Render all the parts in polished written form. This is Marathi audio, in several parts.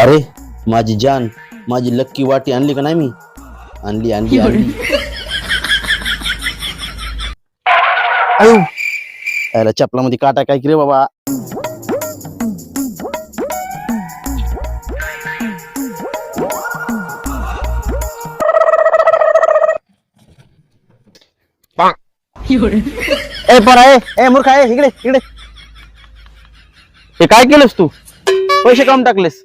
अरे माझी जान, माझी लक्की वाटी आणली का नाही मी? आणली आणली आणली. अयो याला चपलामध्ये काटा काय की रे बाबा. ए परा ए मूर्खा ए इकडे इकडे. हे काय केलंस तू? पैसे काढून टाकलेस?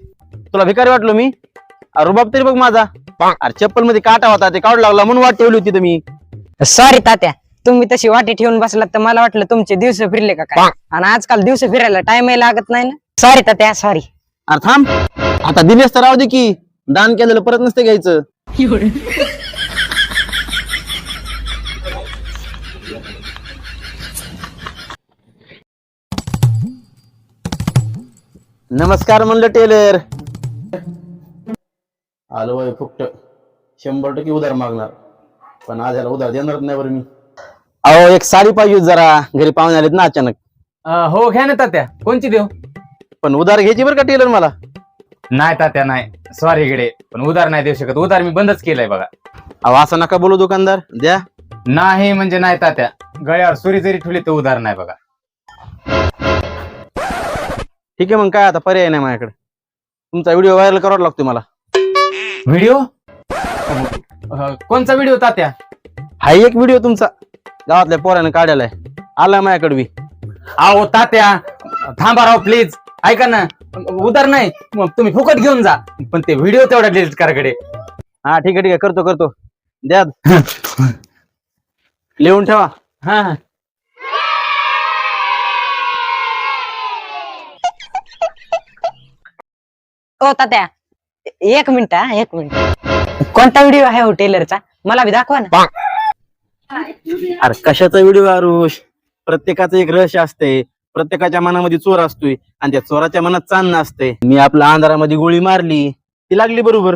तुला भिकारी वाटलो मी? रुबाब तरी बघ माझा. अरे चप्पल मध्ये काटा होता ते काढू लागला म्हणून वाट ठेवली होती तुम्ही. सॉरी तात्या, तुम्ही तशी वाटी ठेवून बसलात तर मला वाटलं तुमचे दिवस फिरले का काय. आणि आजकाल दिवस फिरायला टाइम लागत नाही ना. सॉरी तात्या सॉरी. अरे थांब, आता दिलेस तर राहू दे की. दान केलेलं परत नसते घ्यायचं. नमस्कार म्हणलं टेलर. आलो वय फुकट. 100% उधार मागणार, पण आज याला उधार देणार नाही बरं मी. अहो एक साडी पाहिजे होती जरा, घरी पाहुणे आलेत ना अचानक. हो घ्या ना तात्या, कोणची देऊ? पण उधार घ्यायची बरं का टेलर मला. नाही तात्या नाही, सॉरी इकडे, पण उधार नाही देऊ शकत. उधार मी बंदच केलंय बघा. अहो असं नका बोलू दुकानदार, द्या. नाही म्हणजे नाही तात्या, गळ्यावर सुरी जरी ठेवली तर उधार नाही बघा. ठीक आहे मग काय आता पर्याय नाही माझ्याकडे. तुमचा व्हिडिओ व्हायरल करावा लागतो मला. व्हिडिओ? कोणचा व्हिडिओ तात्या? हा एक व्हिडिओ तुमचा गावातल्या पोराने काढायलाय, आलाय माझ्याकडे बी. अहो तात्या थांबा राव प्लीज, ऐका ना. उधार नाही मग तुम्ही फुकट घेऊन जा, पण ते व्हिडिओ तेवढा डिलीट करा कडे. हा ठीक आहे करतो करतो, द्या. लिहून ठेवा. हा ओ तात्या एक मिनिट हा, एक मिनिट. कोणता व्हिडिओ आहे हो टेलरचा? मला बी दाखवा ना. अरे कशाचा व्हिडिओ आरुष? प्रत्येकाचं एक रहस्य असते. प्रत्येकाच्या मनामध्ये चोर असतोय आणि त्या चोराच्या मनात चांदणं असते. मी आपल्या अंधारामध्ये गोळी मारली, ती लागली बरोबर.